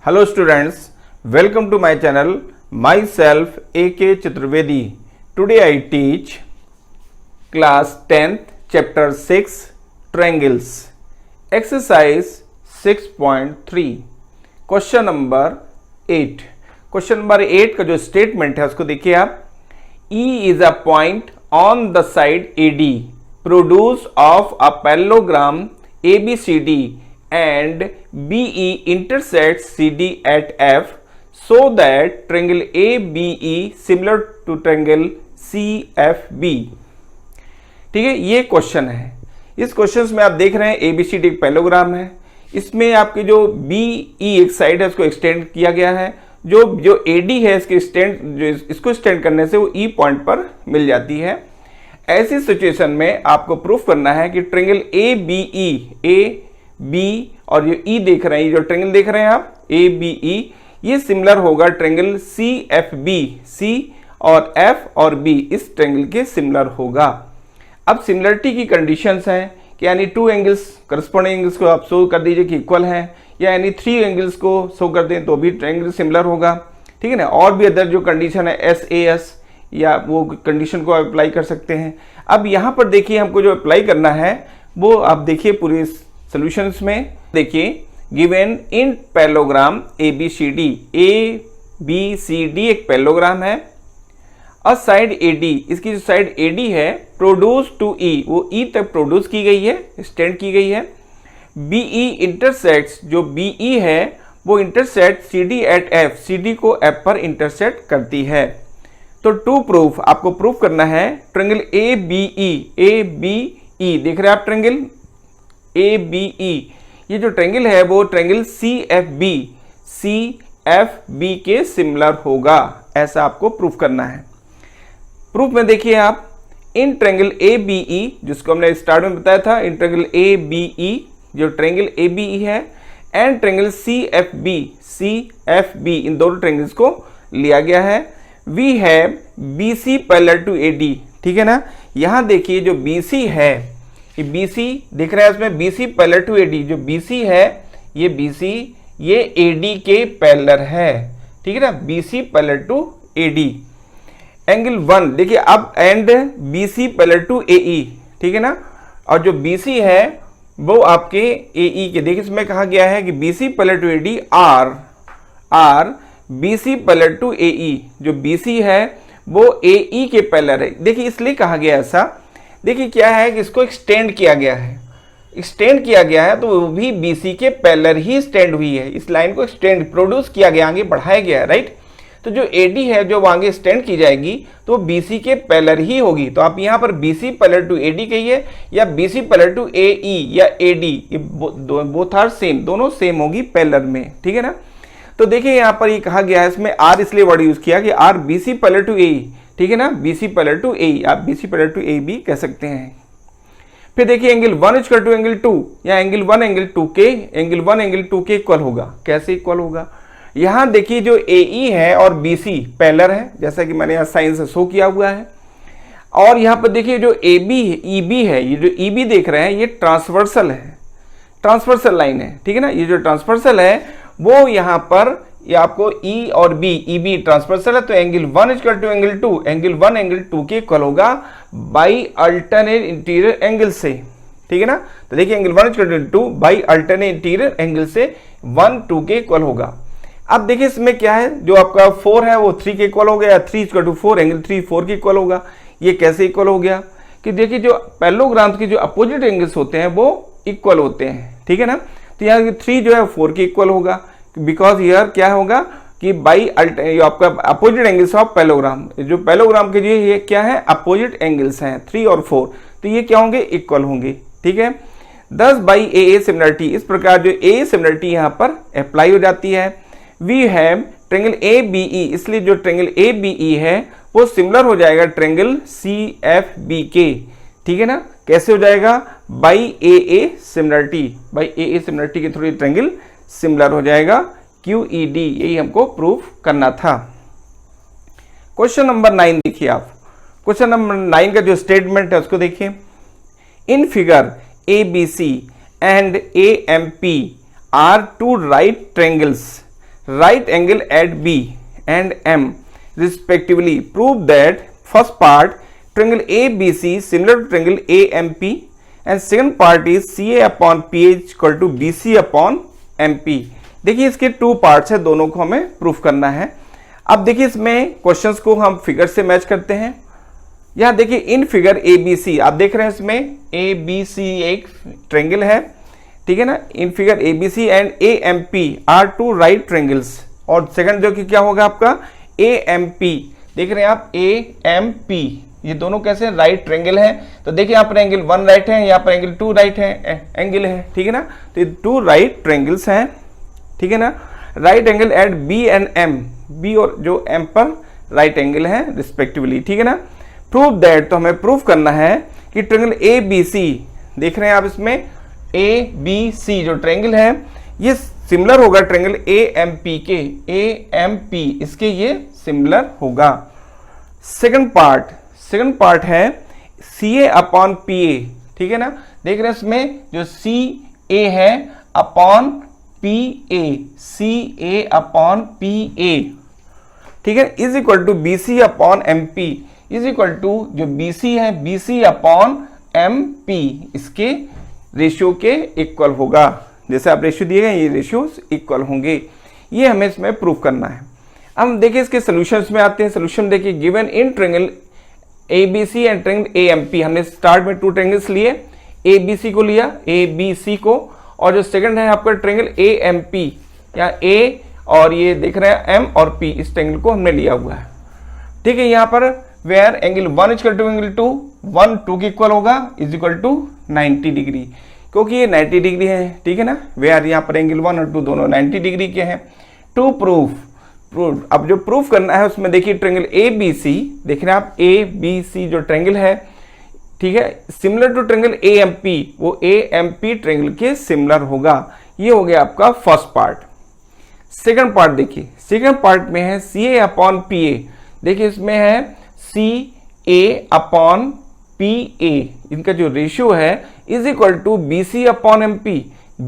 Hello students, welcome to my channel. Myself A.K. Chaturvedi. Today I teach class 10th chapter 6 triangles. Exercise 6.3 question number 8. Question number 8 का जो statement है उसको देखिए आप. E is a point on the side AD produce of a parallelogram ABCD and BE intersects CD at F so that triangle ABE similar to triangle CFB. ठीक है, ये question है. इस क्वेश्चन में आप देख रहे हैं ABCD एक पैरेललोग्राम है. इसमें आपके जो BE एक साइड है उसको एक्सटेंड किया गया है. जो AD है इसके इसको एक्सटेंड करने से वो E पॉइंट पर मिल जाती है. ऐसी सिचुएशन में आपको प्रूफ करना है कि ट्रायंगल ABE और ये E देख रहे हैं, ये जो ट्रायंगल देख रहे हैं आप ABE, ये सिमिलर होगा ट्रायंगल CFB. C और F और B इस ट्रायंगल के सिमिलर होगा. अब सिमिलरिटी की कंडीशंस हैं कि यानी टू एंगल्स करस्पॉन्डिंग एंगल्स को आप शो कर दीजिए कि इक्वल हैं, या यानी थ्री एंगल्स को शो कर दें तो भी ट्रायंगल सिमिलर होगा. ठीक है ना. और भी अदर जो कंडीशन है SAS या वो कंडीशन को अप्लाई कर सकते हैं. अब यहाँ पर देखिए हमको जो अप्लाई करना है वो आप देखिए पूरे सॉल्यूशंस में देखिए. गिवन इन पैरेललोग्राम ABCD एक पैरेललोग्राम है. अ साइड AD, इसकी जो साइड AD है प्रोड्यूस टू E, वो E तक प्रोड्यूस की गई है, एक्सटेंड की गई है. BE इंटरसेक्ट्स, जो BE है वो intersect CD at F, CD को F पर इंटरसेक्ट करती है. तो टू प्रूफ आपको प्रूफ करना है ट्रायंगल ABE देख रहे हैं आप ट्रायंगल ABE, ये जो ट्रायंगल है वो ट्रायंगल CFB के सिमिलर होगा. ऐसा आपको प्रूफ करना है. प्रूफ में देखिए आप इन ट्रायंगल ABE, जिसको हमने स्टार्ट में बताया था, इन ट्रायंगल ABE जो ट्रायंगल ABE है एंड ट्रायंगल CFB इन दोनों ट्रायंगल्स को लिया गया है. We have BC parallel to AD. ठीक है ना. यहां देखिए जो BC है, ये BC दिख रहा है इसमें BC पैरेलल टू AD. जो BC है ये BC ये AD के पैरेलल है. ठीक है ना. BC parallel to AD. Angle 1 देखिए अब and BC parallel to AE. ठीक है ना. और जो BC है वो आपके AE के, देखिए इसमें कहा गया है कि BC parallel to AD or BC parallel to AE. जो BC है वो AE के पैरेलल है. देखिए इसलिए कहा गया ऐसा. देखिए क्या है कि इसको एक्सटेंड किया गया है, एक्सटेंड किया गया है तो वो भी BC के पैरेलल ही एक्सटेंड हुई है. इस लाइन को एक्सटेंड प्रोड्यूस किया गया, आगे बढ़ाया गया है. राइट. तो जो AD है जो आगे एक्सटेंड की जाएगी तो BC के पैरेलल ही होगी. तो आप यहाँ पर BC पैरेलल टू AD कहिए या BC पैरेलल टू AE या AD, ये बोथ आर सेम, दोनों सेम होगी पैरेलल में. ठीक है ना. तो देखिए यहाँ पर ये कहा गया है, इसमें R इसलिए वर्ड यूज किया कि R BC parallel to AE. ठीक है ना. BC पैरेलल टू AE, आप BC पैरेलल टू AE भी कह सकते हैं. फिर देखिए एंगल 1 इक्वल टू एंगल 2 या एंगल 1 एंगल 2 के इक्वल होगा. कैसे इक्वल होगा. यहां देखिए जो AE है और BC पैरेलल है, जैसा कि मैंने यहां साइन से शो किया हुआ है. और यहां पर देखिए जो EB है, ये जो EB देख रहे हैं ये ट्रांसवर्सल है, ट्रांसवर्सल लाइन है. ठीक है ना. ये जो ट्रांसवर्सल है वो यहां पर ये आपको E और B, EB ट्रांसवर्सल है तो angle 1 equal to angle 2, angle 1 angle 2 के इक्वल होगा बाई अल्टरनेट इंटीरियर एंगल से. ठीक है ना. तो देखिए angle 1 equal to 2 by alternate interior angle से 1 2 के इक्वल होगा. अब देखिए इसमें क्या है, जो आपका 4 है वो 3 के इक्वल हो गया, 3 इक्वल टू 4, एंगल 3 4 के इक्वल होगा. ये कैसे इक्वल हो गया कि देखिए जो पैरेललोग्राम्स के जो अपोजिट एंगल्स होते हैं वो इक्वल होते हैं. ठीक है ना. तो यहाँ 3 जो है 4 के इक्वल होगा, बिकॉज यार क्या होगा कि बाई आपका अपोजिट एंगल्स ऑफ पैरेललोग्राम, जो पैरेललोग्राम के लिए ये क्या है अपोजिट एंगल्स हैं 3 और 4, तो ये क्या होंगे इक्वल होंगे. ठीक है. 10 बाई AA सिमिलरिटी, इस प्रकार जो AA सिमिलरिटी यहाँ पर अप्लाई हो जाती है. वी हैव ट्रायंगल ABE, इसलिए जो ट्रायंगल ABE है वो सिमिलर हो जाएगा ट्रायंगल CFB के. ठीक है ना. कैसे हो जाएगा by AA similarity, by AA similarity के थ्रू ट्रायंगल सिमिलर हो जाएगा QED. यही हमको प्रूफ करना था. क्वेश्चन नंबर 9 देखिए आप. क्वेश्चन नंबर 9 का जो स्टेटमेंट है उसको देखिए. इन figure ABC and AMP are two right triangles right angle at B and M respectively. Prove that first part triangle ABC similar to triangle AMP and second part is CA upon PH equal to BC upon MP. देखिए इसके two parts है, दोनों को हमें proof करना है। अब देखिए इसमें क्वेश्चंस को हम फिगर से मैच करते हैं। यहाँ देखिए इन फिगर ABC आप देख रहे हैं, इसमें ABC एक ट्रायंगल है, ठीक है ना। In figure ABC and AMP are two right triangles, और सेकंड जो कि क्या होगा आपका AMP, देख रहे हैं आप AMP, ये दोनों कैसे राइट ट्रायंगल है। तो देखिए यहाँ पर एंगल 1 राइट है, यहाँ पर एंगल 2 राइट है एंगल है, ठीक है ना। तो ये 2 राइट ट्रायंगल्स हैं, ठीक है ना। Right angle at B and M, B और जो M पर राइट एंगल है रिस्पेक्टिवली, ठीक है ना। प्रूव दैट, तो हमें प्रूफ करना है कि ट्रायंगल ABC, देख रहे हैं आप इसमें ABC जो ट्रायंगल है ये सिमिलर होगा ट्रायंगल AMP के, AMP इसके ये सिमिलर होगा। सेकंड पार्ट है CA अपॉन PA, ठीक है ना। देख रहे हैं इसमें जो CA है upon PA, CA upon PA, ठीक है, is equal to BC upon MP, is equal to जो BC है BC अपॉन MP, इसके रेशियो के इक्वल होगा। जैसे आप रेशियो दिए गए ये रेशियो इक्वल होंगे, ये हमें इसमें प्रूफ करना है। अब हम देखिए इसके सॉल्यूशंस में आते हैं। सॉल्यूशन देखिए, given in triangle ABC and triangle AMP, हमने स्टार्ट में 2 ट्रायंगल्स लिए, ABC को लिया, ABC को, और जो सेकंड है आपका ट्रायंगल AMP, या A और ये देख रहे हैं M और P, इस ट्रायंगल को हमने लिया हुआ है, ठीक है। यहाँ पर where angle 1 equal to angle 2, 1 2 के इक्वल होगा, इज इक्वल टू 90 डिग्री, क्योंकि ये 90 डिग्री है, ठीक है ना। वेयर यहाँ पर एंगल 1 और 2 दोनों 90 डिग्री के हैं। टू प्रूफ, अब जो प्रूफ करना है उसमें देखिए ट्रायंगल ABC, देख रहे हैं आप ABC जो ट्रायंगल है, ठीक है, सिमिलर टू ट्रायंगल AMP, वो AMP ट्रायंगल के सिमिलर होगा। ये हो गया आपका फर्स्ट पार्ट। सेकंड पार्ट देखिए, सेकंड पार्ट में है CA अपॉन PA, देखिए इसमें है CA अपॉन PA, इनका जो रेशियो है is equal to BC upon MP,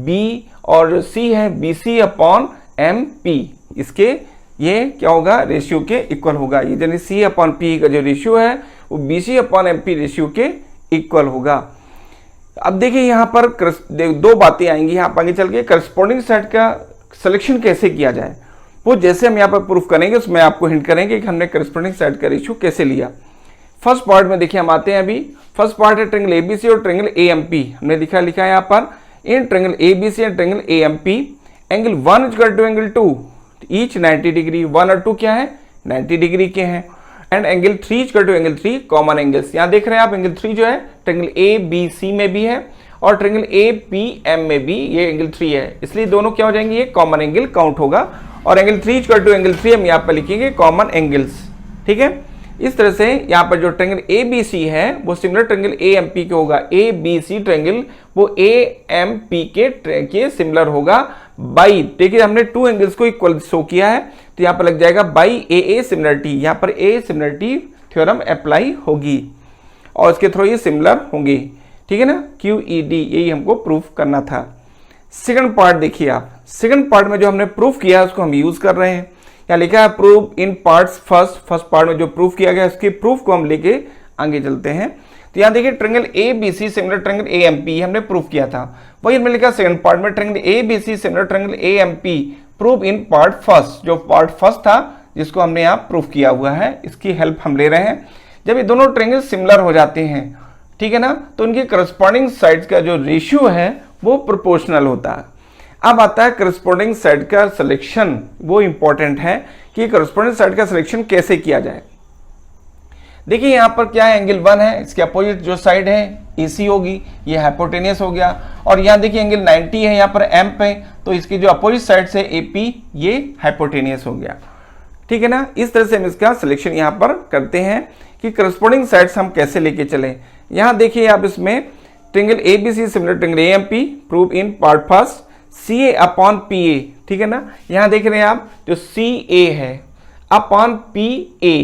B और C है BC अपॉन MP, इसके ये क्या होगा रेशियो के इक्वल होगा। ये यानी C अपॉन P का जो रेशियो है वो BC अपॉन MP रेशियो के इक्वल होगा। अब देखिए यहाँ पर 2 बातें आएंगी यहाँ पर आगे चल के। करस्पॉन्डिंग साइड का सिलेक्शन कैसे किया जाए, वो जैसे हम यहाँ पर प्रूफ करेंगे उसमें आपको हिंट करेंगे कि हमने करस्पॉन्डिंग साइड का रेशियो कैसे लिया। फर्स्ट पार्ट में देखिए हम आते हैं अभी। फर्स्ट पार्ट है ट्रायंगल ABC और ट्रायंगल AMP, हमने लिखा है यहाँ पर in triangle ABC and triangle AMP angle 1 equal to angle 2 each 90 degree, 1 और 2 क्या है 90 डिग्री के हैं, and angle 3 equal to angle 3 common angles. यहाँ देख रहे हैं आप एंगल 3 जो है ट्रायंगल ABC में भी है और ट्रायंगल APM में भी ये एंगल 3 है, इसलिए दोनों क्या हो जाएंगे, ये कॉमन एंगल काउंट होगा। और एंगल 3 इक्वल टू एंगल 3 हम यहाँ पर लिखेंगे कॉमन एंगल्स, ठीक है। इस तरह से यहाँ पर जो ट्रायंगल ABC है वो सिमिलर ट्रायंगल AMP के होगा, ABC ट्रायंगल वो AMP के सिमिलर होगा बाई, देखिए हमने 2 एंगल्स को इक्वल शो किया है तो यहाँ पर लग जाएगा बाई AA सिमिलरिटी, यहाँ पर A सिमिलरिटी थ्योरम अप्लाई होगी और इसके थ्रू ये सिमिलर होंगे, ठीक है ना। QED यही हमको प्रूफ करना था। सेकंड पार्ट देखिए आप, सेकंड पार्ट में जो हमने प्रूफ किया है उसको हम यूज कर रहे हैं। यहाँ लिखा है प्रूव इन पार्ट्स फर्स्ट पार्ट में जो प्रूफ किया गया उसके प्रूफ को हम लेके आगे चलते हैं। तो यहाँ देखिए triangle ABC similar triangle AMP हमने प्रूफ किया था, वही हमने लिखा सेकंड पार्ट में triangle ABC similar triangle AMP prove in part first, जो पार्ट फर्स्ट था जिसको हमने यहाँ प्रूफ किया हुआ है, इसकी हेल्प हम ले रहे हैं। जब ये दोनों ट्रायंगल सिमिलर हो जाते हैं, ठीक है ना, तो उनके करस्पॉन्डिंग साइड्स का जो रेशियो है वो प्रोपोर्शनल होता है। अब आता है करस्पॉन्डिंग साइड का सिलेक्शन, वो इंपॉर्टेंट है कि करस्पॉन्डिंग साइड का सिलेक्शन कैसे किया जाए। देखिए यहाँ पर क्या है, एंगल 1 है, इसके अपोजिट जो साइड है AC होगी, ये हाइपोटेनियस हो गया, और यहाँ देखिए एंगल 90 है यहाँ पर M पे, तो इसकी जो अपोजिट साइड से AP ये हाइपोटेनियस हो गया, ठीक है ना। इस तरह से हम इसका सिलेक्शन यहाँ पर करते हैं कि करस्पॉन्डिंग साइड्स हम कैसे लेके चले। यहाँ देखिए आप इसमें triangle ABC similar triangle AMP prove in part first CA upon PA, ठीक है ना। यहाँ देख रहे हैं आप जो CA है अपॉन PA,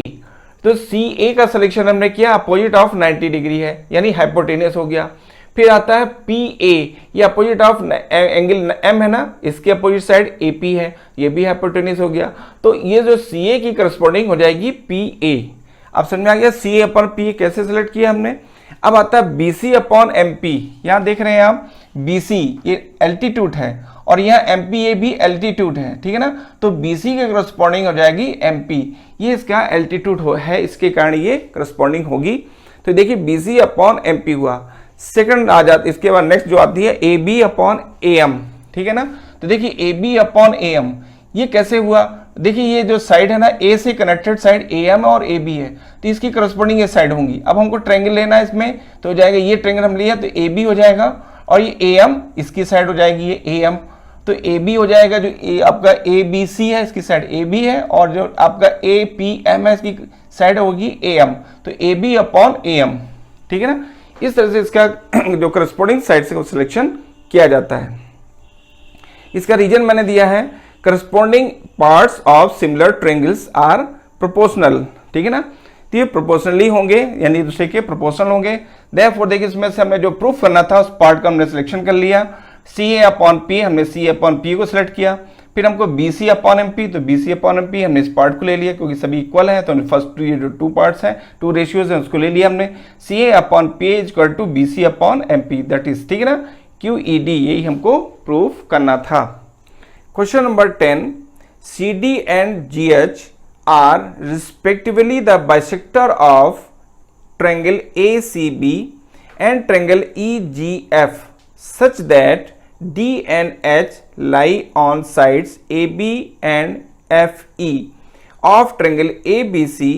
तो CA का सिलेक्शन हमने किया अपोजिट ऑफ 90 डिग्री है यानी हाइपोटेनियस हो गया। फिर आता है पी ए, ये अपोजिट ऑफ एंगल एम है ना, इसके अपोजिट साइड ए पी है, ये भी हाइपोटेन्यूस हो गया। तो ये जो सी ए की करस्पॉन्डिंग हो जाएगी पी ए। अब समझ में आ गया सी ए अपॉन पी ए कैसे सेलेक्ट किया हमने। अब आता है B C upon M P, यहाँ देख रहे हैं आप बी सी ये एल्टीट्यूड है और यहाँ एम पी ये भी एल्टीट्यूड है, ठीक है ना। तो बी सी के करस्पॉन्डिंग हो जाएगी एम पी, ये इसका एल्टीट्यूड है, इसके कारण ये करस्पॉन्डिंग होगी। तो देखिए B C upon M P हुआ। सेकंड आ जाती, इसके बाद नेक्स्ट जो आती है A B upon A M, ठीक है ना। तो देखिए A B upon A M ये कैसे हुआ, देखिए ये जो साइड है ना ए से कनेक्टेड साइड ए एम और ए बी है, तो इसकी करस्पॉन्डिंग ये साइड होंगी। अब हमको ट्रायंगल लेना है इसमें, तो हो जाएगा ये ट्रायंगल हम लिया तो ए बी हो जाएगा और ये ए एम इसकी साइड हो जाएगी ये ए एम, तो ए बी हो जाएगा जो आपका ए बी सी है इसकी साइड ए बी है और जो आपका ए पी एम है इसकी साइड होगी ए एम, तो A B upon A M, ठीक है ना। इस तरह से इसका जो करस्पॉन्डिंग साइड से सिलेक्शन किया जाता है। इसका रीजन मैंने दिया है corresponding parts of similar triangles are proportional, ठीक है ना। तो ये प्रोपोर्शनली होंगे यानी दूसरे के प्रोपोर्शनल होंगे। देयरफॉर देखिए इसमें से हमें जो प्रूफ करना था उस पार्ट का हमने सिलेक्शन कर लिया। सी ए अपॉन पी, हमने सी ए अपॉन पी को सिलेक्ट किया। फिर हमको B C upon M P, तो B C upon M P हमने इस पार्ट को ले लिया क्योंकि सभी इक्वल है, तो फर्स्ट ये जो टू पार्ट्स हैं, टू रेशियोज हैं, उसको ले लिया हमने। C A upon P is equal to B C upon M P, that is, ठीक है ना, क्यू ई डी, यही हमको प्रूफ करना था। Question number 10, C D and G H are respectively the bisector of triangle A C B and triangle EGF such that D and H lie on sides AB and FE of triangle ABC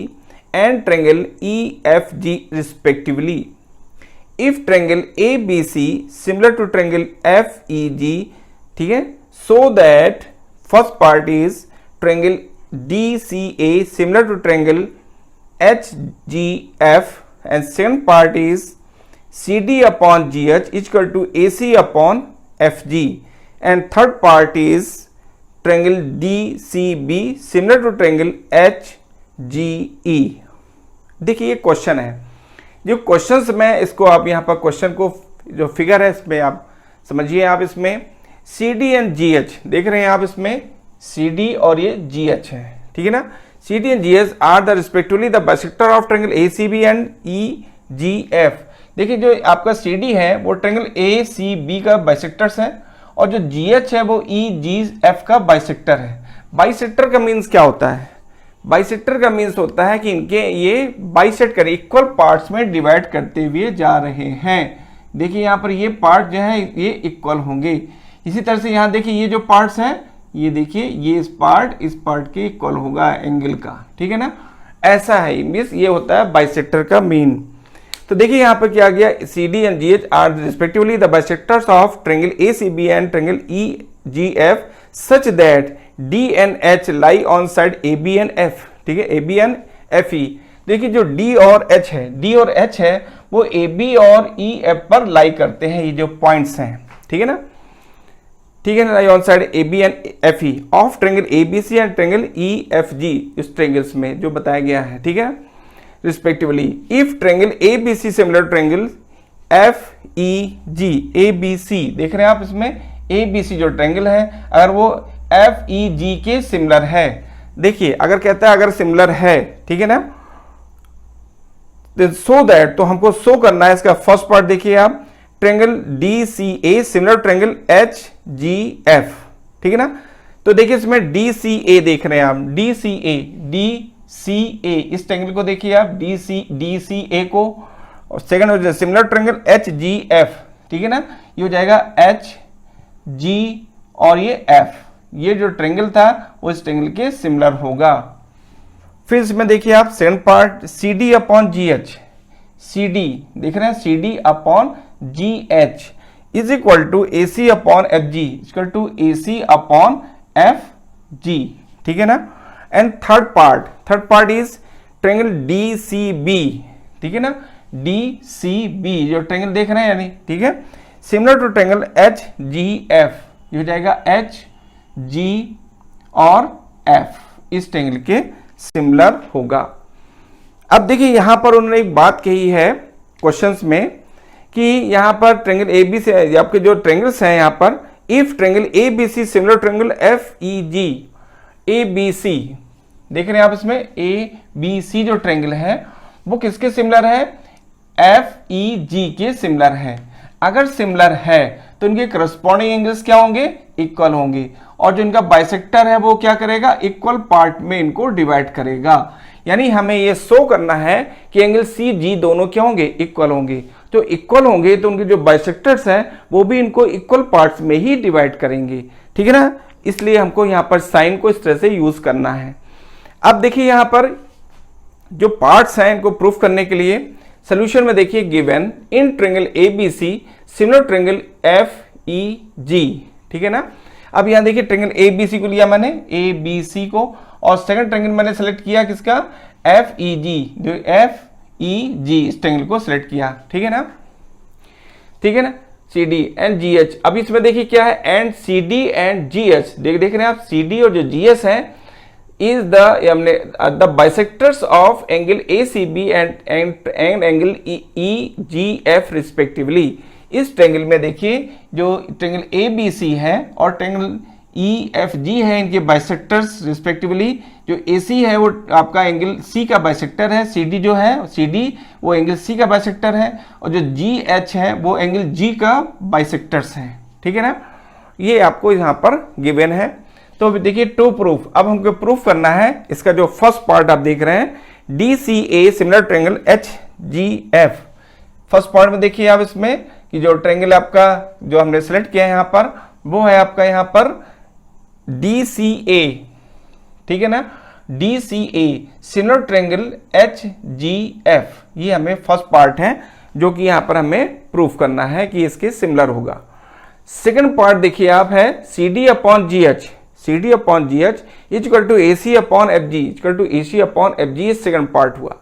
and triangle EFG respectively. If triangle ABC similar to triangle FEG, ठीक है, so that first part is triangle DCA similar to triangle HGF and second part is CD upon GH is equal to AC upon FG and third part is triangle DCB similar to triangle HGE। देखिए ये question है, जो questions में इसको आप यहाँ पर question को जो फिगर है इसमें आप समझिए। आप इसमें CD एंड GH देख रहे हैं आप, इसमें CD और ये GH है, ठीक है ना। CD and GH are the respectively the bisector of triangle ACB and EGF। देखिए जो आपका CD है वो ट्रायंगल ACB का बाइसेक्टर्स है और जो GH है वो EGF का बाइसेक्टर है। बाइसेक्टर का मीन्स क्या होता है, बाइसेक्टर का मीन्स होता है कि इनके ये बाइसेक्ट कर इक्वल पार्ट्स में डिवाइड करते हुए जा रहे हैं। देखिए यहाँ पर ये पार्ट जो है ये इक्वल होंगे। इसी तरह से यहाँ देखिए ये जो पार्ट्स हैं ये देखिए ये इस पार्ट के इक्वल होगा एंगल का, ठीक है ना। ऐसा है मीन्स ये होता है बाइसेक्टर का मीन। तो देखिए यहाँ पर क्या गया, C D and G H are respectively the bisectors of triangle A C B and triangle E G F such that D and H lie on side A B and F, ठीक है, A B and F E. देखिए जो D और H है, D और H है वो A B और ई एफ पर लाई करते हैं, ये जो पॉइंट्स हैं, ठीक है ना, ठीक है ना, lie on side A B and F E of triangle A B C and triangle E F G, इस ट्रायंगल्स में जो बताया गया है, ठीक है, respectively. If triangle ABC similar triangle FEG, ABC देख रहे हैं आप, इसमें ABC जो ट्रायंगल है अगर वो FEG के सिमिलर है, देखिए अगर कहता है अगर सिमिलर है, ठीक है ना, सो दैट, तो हमको शो करना है इसका फर्स्ट पार्ट। देखिए आप triangle DCA similar triangle HGF, ठीक है ना। तो देखिए इसमें DCA देख रहे हैं आप, DCA इस ट्रायंगल को देखिए आप DCA को, और सेकंड हो जाए सिमिलर ट्रायंगल HGF, ठीक है ना, ये हो जाएगा HG और ये F, ये जो ट्रायंगल था वो इस ट्रायंगल के सिमिलर होगा। फिर इसमें देखिए आप second part CD upon GH, CD देख रहे हैं CD upon GH is equal to AC upon FG equal to AC upon FG, ठीक है ना। And third part is triangle DCB, ठीक है ना, DCB जो ट्रायंगल देख रहे हैं यानी, ठीक है, सिमिलर टू ट्रायंगल HGF, ये हो जाएगा HG और F, इस ट्रायंगल के सिमिलर होगा। अब देखिए यहां पर उन्होंने एक बात कही है क्वेश्चंस में कि यहाँ पर ट्रेंगल ए बी से आपके जो ट्रेंगल्स हैं यहाँ पर, if triangle A B C similar triangle F E G A B C, देख रहे हैं आप इसमें ए बी सी जो ट्रेंगल है वो किसके सिमिलर है, एफ ई जी के सिमिलर है। अगर सिमिलर है तो इनके करस्पॉन्डिंग एंगल्स क्या होंगे, इक्वल होंगे, और जो इनका बाइसेक्टर है वो क्या करेगा, इक्वल पार्ट में इनको डिवाइड करेगा। यानी हमें ये शो करना है कि एंगल सी जी दोनों क्या होंगे, इक्वल होंगे। तो इक्वल होंगे तो उनके जो बाइसेक्टर्स हैं वो भी इनको इक्वल पार्ट्स में ही डिवाइड करेंगे, ठीक है ना। इसलिए हमको यहाँ पर साइन को इस तरह से यूज करना है। अब देखिए यहाँ पर जो पार्ट्स हैं इनको प्रूफ करने के लिए सोल्यूशन में देखिए given in triangle A B C similar triangle F E G, ठीक है ना। अब यहाँ देखिए ट्रेंगल ए बी सी को लिया मैंने, ए बी सी को, और सेकंड ट्रेंगल मैंने सेलेक्ट किया किसका, एफ ई जी, जो एफ ई जी इस ट्रेंगल को सेलेक्ट किया, ठीक है ना, ठीक है ना। C D and G H, अब इसमें देखिए क्या है, and C D and G H, देख रहे हैं आप, सी डी और जो जी एच है is the bisectors of angle ACB and angle EGF respectively। इस ट्रेंगल में देखिए जो ट्रेंगल ABC है और ट्रेंगल EFG है, इनके बाइसेक्टर्स रिस्पेक्टिवली, जो AC है वो आपका एंगल C का बाइसेक्टर है, CD जो है CD वो एंगल C का बाइसेक्टर है, और जो GH है वो एंगल G का बाइसेक्टर्स है, ठीक है ना। ये आपको यहाँ पर गिवन है। तो देखिए टू प्रूफ, अब हमको प्रूफ करना है इसका जो फर्स्ट पार्ट आप देख रहे हैं D C A similar triangle H G F. First part में देखिए आप इसमें कि जो ट्रेंगल आपका जो हमने सेलेक्ट किया है यहाँ पर वो है आपका यहाँ पर डी सी ए, ठीक है ना, D C A similar triangle H G F. ये हमें फर्स्ट पार्ट है जो कि यहाँ पर हमें प्रूफ करना है कि इसके सिमिलर होगा। सेकंड पार्ट देखिए आप है C D upon G H, C D upon G H equal to A C upon F G, equal to A C upon F G, second part हुआ।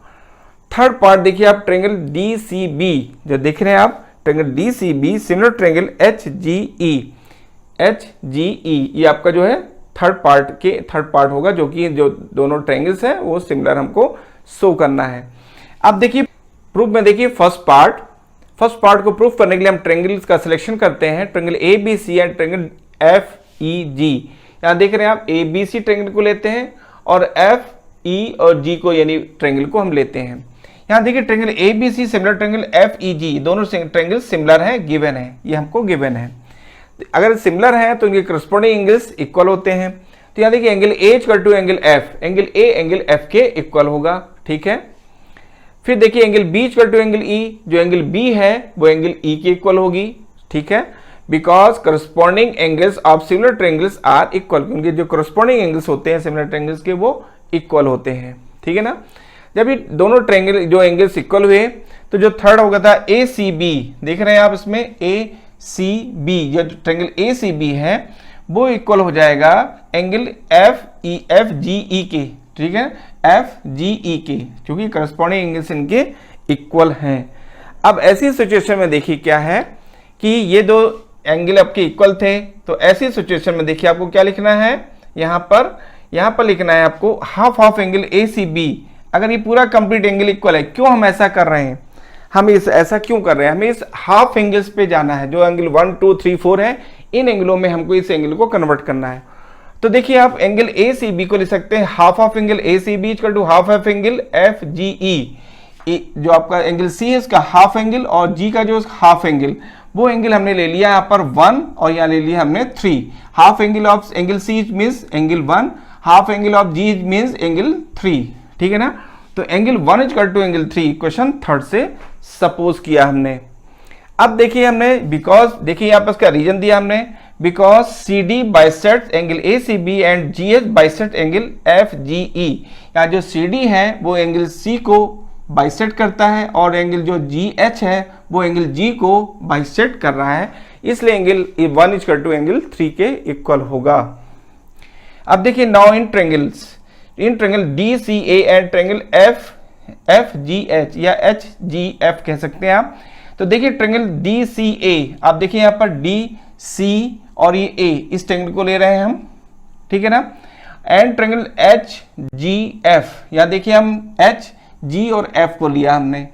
थर्ड पार्ट देखिए आप triangle D C B, जो देख रहे हैं आप triangle D C B similar triangle H G E, H G E, ये आपका जो है थर्ड पार्ट होगा, जो कि जो दोनों ट्रेंगल्स हैं वो सिमिलर हमको शो करना है। अब देखिए प्रूफ में देखिए फर्स्ट पार्ट को प्रूफ करने के लिए हम ट्रेंगल्स का सिलेक्शन करते हैं, triangle A B C and triangle F E G. यहाँ देख रहे हैं आप ए बी सी ट्रेंगल को लेते हैं और एफ ई और जी को यानी ट्रेंगल को हम लेते हैं। यहाँ देखिए triangle A B C similar triangle F E G, दोनों ट्रेंगल सिमिलर हैं, गिवन है, ये हमको गिवन है। अगर सिमिलर है तो इनके करस्पॉन्डिंग एंगल्स इक्वल होते हैं। तो यहाँ देखिए angle A equal to angle F, angle A angle F के इक्वल होगा, ठीक है। फिर देखिए angle B equal to angle E, जो एंगल बी है वो एंगल ई के इक्वल होगी, ठीक है, because corresponding angles of similar triangles are equal, उनके जो करस्पॉन्डिंग एंगल्स होते हैं सिमिलर ट्रेंगल्स के वो इक्वल होते हैं, ठीक है ना। जब ये दोनों ट्रेंगल जो एंगल्स इक्वल हुए तो जो थर्ड होगा था ए सी बी, देख रहे हैं आप इसमें ए सी बी, जो ट्रेंगल ए सी बी है वो इक्वल हो जाएगा एंगल एफ जी ई के, ठीक है, एफ जी ई के, क्योंकि करस्पॉन्डिंग एंगल्स इनके इक्वल हैं। अब ऐसी सिचुएशन में देखिए क्या है कि ये दो एंगल आपके इक्वल थे, तो ऐसी सिचुएशन में देखिए आपको क्या लिखना है, यहाँ पर लिखना है आपको half angle A C B. अगर ये पूरा कंप्लीट एंगल इक्वल है, क्यों हम ऐसा कर रहे हैं, हम ऐसा क्यों कर रहे हैं, हमें इस हाफ एंगल्स पे जाना है, जो एंगल 1 2 3 4 है, इन एंगलों में हमको इस एंगल को कन्वर्ट करना है। तो देखिए आप एंगल ए सी बी को लिख सकते हैं half of angle A C B equal to half of angle F G E, जो आपका एंगल सी है इसका हाफ एंगल और जी का जो हाफ एंगल, वो एंगल हमने ले लिया यहाँ पर 1 और यहाँ ले लिया हमने 3। Half angle of angle C means angle 1, half angle of G means angle 3, ठीक है ना। तो angle 1 equal to angle 3 equation third से सपोज किया हमने। अब देखिए हमने बिकॉज देखिए यहाँ पर इसका रीजन दिया हमने, because C D bisect angle A C B and G H bisect angle F G E. यहाँ जो सी डी है वो एंगल सी को बाइसेक्ट करता है और एंगल जो जी एच है वो एंगल जी को बाइसेक्ट कर रहा है, इसलिए एंगल 1 इक्वल टू एंगल 3 के इक्वल होगा। अब देखिए now in triangle D C A and triangle F G H या एच जी एफ कह सकते हैं आप। तो देखिए ट्रेंगल डी सी ए, आप देखिए यहाँ पर डी सी और ये ए, इस ट्रेंगल को ले रहे हैं हम, ठीक है ना। And triangle H G F, यहाँ देखिए हम एच जी और एफ को लिया हमने।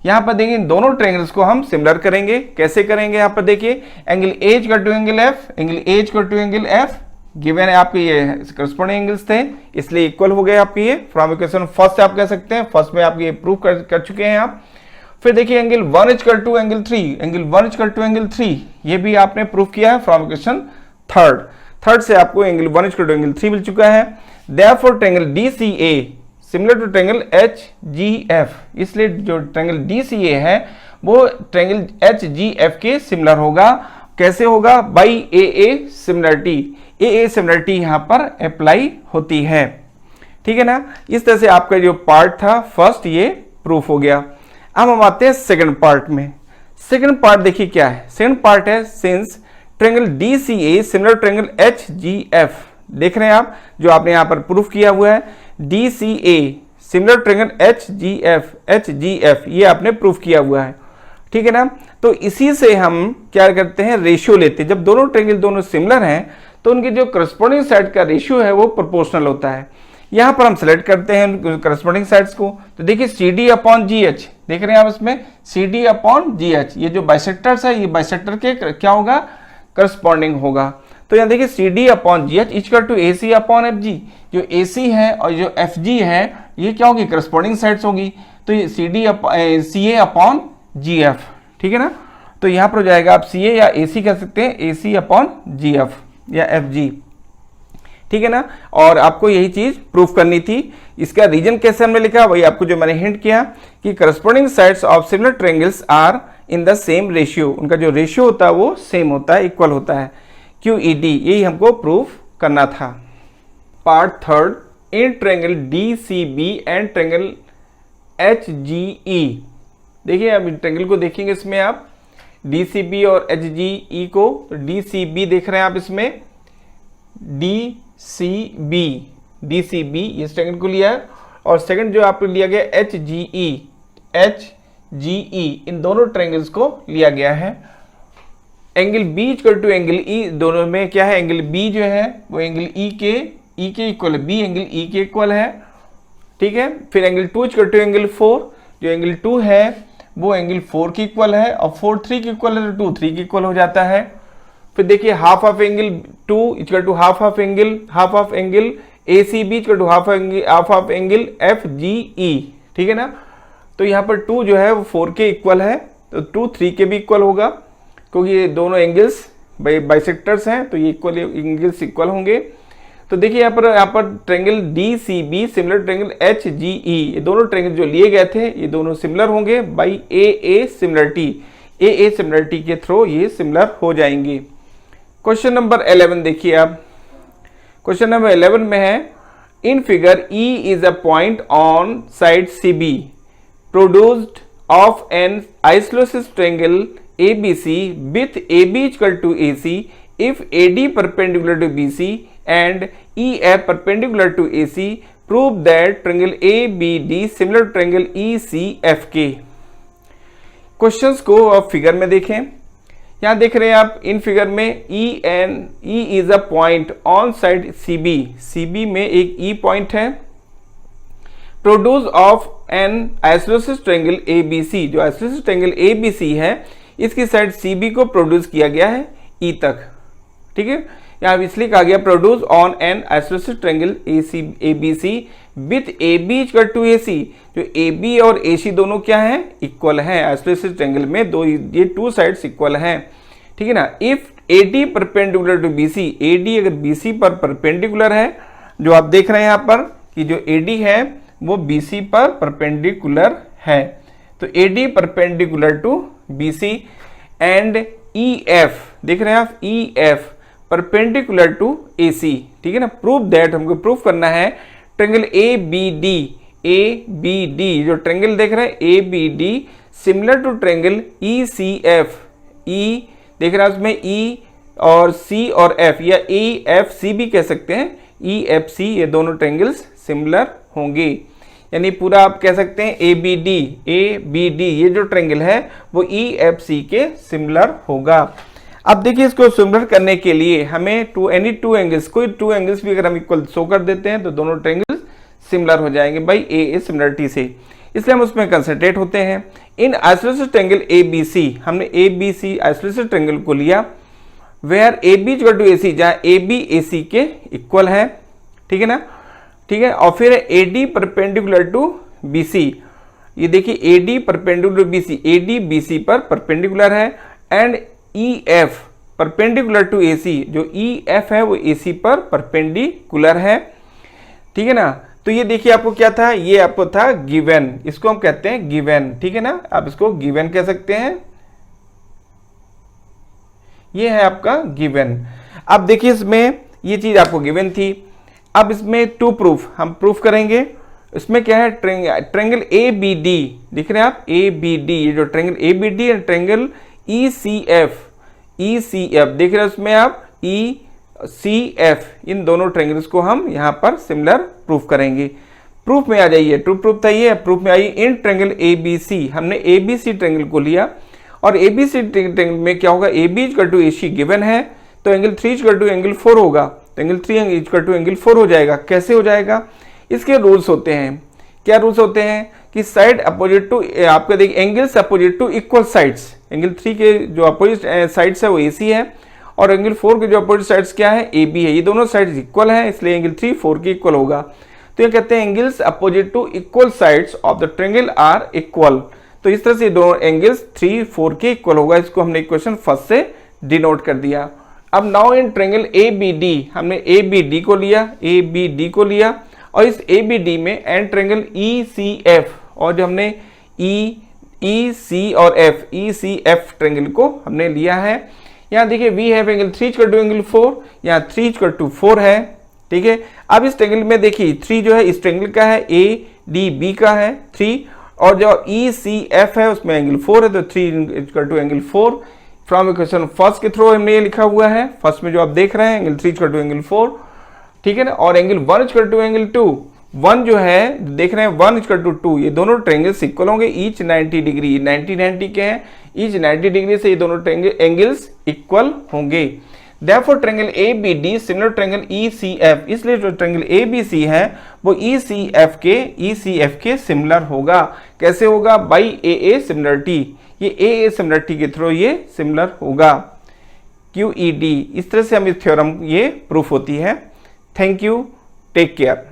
यहाँ पर देखिए इन दोनों ट्रायंगल्स को हम सिमिलर करेंगे। कैसे करेंगे, यहाँ पर देखिए angle A equal to angle F, angle A equal to angle F, given है आपके ये करस्पॉन्डिंग एंगल्स थे इसलिए इक्वल हो गए आपके ये। फ्रॉम इक्वेशन फर्स्ट आप कह सकते हैं, फर्स्ट में आप ये प्रूव कर चुके हैं आप। फिर देखिए angle 1 equal to angle 3, angle 1 equal to angle 3, ये भी आपने प्रूव किया है फ्रॉम इक्वेशन थर्ड से आपको एंगल 1 इक्वल टू एंगल 3 मिल चुका है। Therefore triangle DCA similar to triangle HGF, इसलिए जो ट्रायंगल DCA है वो ट्रायंगल HGF के सिमिलर होगा। कैसे होगा, by AA similarity, AA similarity यहां पर अप्लाई होती है, ठीक है ना। इस तरह से आपका जो पार्ट था फर्स्ट ये प्रूफ हो गया। अब हम आते हैं सेकंड पार्ट में। सेकंड पार्ट देखिए क्या है, सेकंड पार्ट है since triangle DCA similar triangle HGF, देख रहे हैं आप जो आपने यहां पर प्रूफ किया हुआ है DCA सिमिलर ट्रायंगल HGF ये आपने प्रूफ किया हुआ है, ठीक है ना। तो इसी से हम क्या करते हैं, रेशियो लेते हैं। जब दोनों ट्रायंगल दोनों सिमिलर हैं तो उनकी जो करस्पॉन्डिंग साइड का रेशियो है वो प्रोपोर्शनल होता है। यहां पर हम सेलेक्ट करते हैं करस्पॉन्डिंग साइड्स को, तो देखिए CD अपॉन GH, देख रहे हैं आप इसमें CD अपॉन GH, ये जो बाइसेक्टर्स है ये बाइसेक्टर के क्या होगा, करस्पॉन्डिंग होगा। तो यहाँ देखिए CD upon GH equal to AC upon FG, जो AC है और जो FG है ये क्या होगी, करस्पॉन्डिंग साइड्स होगी। तो ये CA अपॉन GF, ठीक है ना। तो यहाँ पर हो जाएगा आप CA या AC कह सकते हैं, AC अपॉन GF या FG, ठीक है ना। और आपको यही चीज प्रूफ करनी थी। इसका रीजन कैसे हमने लिखा, वही आपको जो मैंने हिंट किया कि corresponding sides of similar triangles are in the same ratio, उनका जो रेशियो होता है वो सेम होता है, इक्वल होता है, QED, यही हमको प्रूफ करना था। Part third, in triangle DCB and triangle HGE, देखिए अब ट्रायंगल को देखेंगे इसमें आप DCB और HGE को, DCB देख रहे हैं आप इसमें DCB इस ट्रायंगल को लिया है, और सेकंड जो आपको लिया गया HGE इन दोनों ट्रायंगल्स को लिया गया है। Angle B equal to angle E, दोनों में क्या है, एंगल B जो है वो एंगल E के इक्वल है, B एंगल E के इक्वल है, ठीक है। फिर एंगल 2 इक्वल टू एंगल 4, जो एंगल 2 है वो एंगल 4 के इक्वल है, और 4 3 के इक्वल है तो 2 3 के इक्वल हो जाता है। फिर देखिए half of angle 2 equal to half of angle ACB equal to half of angle FGE, ठीक है ना। तो यहाँ पर 2 जो है वो 4 के इक्वल है, तो 2 3 के भी इक्वल होगा, क्योंकि ये दोनों एंगल्स बाइसेक्टर्स हैं तो ये इक्वल एंगल्स इक्वल होंगे। तो देखिए यहाँ पर triangle DCB similar triangle HGE, ये दोनों ट्रायंगल जो लिए गए थे ये दोनों सिमिलर होंगे बाई AA सिमिलरिटी के थ्रू ये सिमिलर हो जाएंगे। क्वेश्चन नंबर 11 देखिए आप, क्वेश्चन नंबर 11 में है in figure E is a point on side CB produced of N isosceles triangle ABC with AB equal to AC if AD perpendicular to BC and EF perpendicular to AC, prove that triangle ABD similar triangle ECFK। Questions को अब figure में देखें, यहां देख रहे हैं आप in figure में E is a point on side CB में एक E पॉइंट है, produce of N isosceles triangle ABC, जो आइसोसेलेस ट्रायंगल ABC है इसकी साइड CB को प्रोड्यूस किया गया है E तक, ठीक है। यहाँ इसलिए कहा गया produce on an isosceles triangle ABC with AB equal to AC, जो AB और AC दोनों क्या हैं, इक्वल हैं। आइसोसेलेस ट्रायंगल में ये 2 साइड्स इक्वल हैं, ठीक है ना। If AD perpendicular to BC, AD अगर BC पर परपेंडिकुलर है, जो आप देख रहे हैं यहाँ पर कि जो AD है वो BC पर परपेंडिकुलर है, तो AD perpendicular to BC and EF, देख रहे हैं आप EF परपेंडिकुलर टू AC, ठीक है ना। प्रूव दैट, हमको प्रूफ करना है ट्रायंगल ABD, जो ट्रायंगल देख रहे हैं ABD similar to triangle ECF, E देख रहे हैं उसमें E और C और F या EFC भी कह सकते हैं, EFC ये दोनों ट्रायंगल्स सिमिलर होंगे। यानी पूरा आप कह सकते हैं ABD ये जो ट्रायंगल है वो EFC के सिमिलर होगा। अब देखिए इसको सिमिलर करने के लिए हमें एनी टू एंगल्स, कोई 2 एंगल्स भी अगर हम इक्वल शो कर देते हैं तो दोनों ट्रायंगल्स सिमिलर हो जाएंगे बाई AA सिमिलरिटी से, इसलिए हम उसमें कंसंट्रेट होते हैं। इन आइसोसेलेस ट्रायंगल ABC, हमने ABC आइसोसेलेस ट्रायंगल को लिया where AB equal to AC, जहाँ AB AC के इक्वल है, ठीक है ना, ठीक है। और फिर AD परपेंडिकुलर टू BC, ये देखिए AD perpendicular BC, AD BC पर परपेंडिकुलर है, and EF perpendicular to AC, जो EF है वो AC पर परपेंडिकुलर है, ठीक है ना। तो ये देखिए आपको क्या था, ये आपको था गिवन, इसको हम कहते हैं गिवन, ठीक है ना, आप इसको गिवन कह सकते हैं, ये है आपका गिवन। अब देखिए इसमें ये चीज आपको गिवन थी, अब इसमें टू प्रूफ हम प्रूफ करेंगे। इसमें क्या है, ट्रायंगल ABD, दिख रहे हैं आप ABD, ये जो ट्रायंगल ABD है, ट्रायंगल ECF देख रहे हैं उसमें आप ECF, इन दोनों ट्रायंगल्स को हम यहाँ पर सिमिलर प्रूफ करेंगे। प्रूफ में आ जाइए, टू प्रूफ था ये, प्रूफ में आइए। इन ट्रायंगल ABC, हमने ABC ट्रायंगल को लिया और ABC ट्रायंगल में क्या होगा, AB equal to AC given है, तो एंगल 3 इक्वल टू एंगल 4 होगा, तो एंगल 3 इक्वल टू एंगल 4 हो जाएगा। कैसे हो जाएगा, इसके रूल्स होते हैं, क्या रूल्स होते हैं कि साइड अपोजिट टू, आपका देखिए angles opposite to equal sides, angle 3 के जो अपोजिट साइड्स है वो AC है, और एंगल 4 के जो अपोजिट साइड्स क्या है, AB है, ये दोनों साइड्स इक्वल हैं, इसलिए एंगल 3 4 के इक्वल होगा। तो ये कहते हैं angles opposite to equal sides of the triangle are equal, तो इस तरह से दोनों एंगल्स 3 4 के इक्वल होगा, इसको हमने इक्वेशन फर्स्ट से डिनोट कर दिया। अब नाउ इन ट्रायंगल ABD, हमने ABD को लिया और इस ABD में एंड ट्रायंगल ECF, और जो हमने EC और ECF ट्रायंगल को हमने लिया है। यहाँ देखिए we have angle 3 equal to angle 4, यहाँ 3 इक्वल टू 4 है, ठीक है। अब इस ट्रायंगल में देखिए 3 जो है इस ट्रायंगल का है, ADB का है 3, और जो ECF है उसमें एंगल 4 है, तो 3 equal to angle 4। From equation first के थ्रू हमने ये लिखा हुआ है, फर्स्ट में जो आप देख रहे हैं एंगल 3 इक्वल टू एंगल 4, ठीक है ना। और एंगल 1 इक्वल टू एंगल 2, 1 जो है देख रहे हैं 1 इक्वल टू 2, ये दोनों ट्रायंगल्स इक्वल होंगे, ईच 90 डिग्री, 90 के हैं, ईच 90 डिग्री से ये दोनों एंगल्स इक्वल होंगे। Therefore triangle ABD similar triangle ECF, इसलिए जो ट्रायंगल ABC है वो ECF के सिमिलर होगा। कैसे होगा, बाई AA सिमिलरिटी, ये AA सिमिलरिटी के थ्रू ये सिमिलर होगा, QED। इस तरह से हम इस थ्योरम ये प्रूफ होती है। Thank you, take care.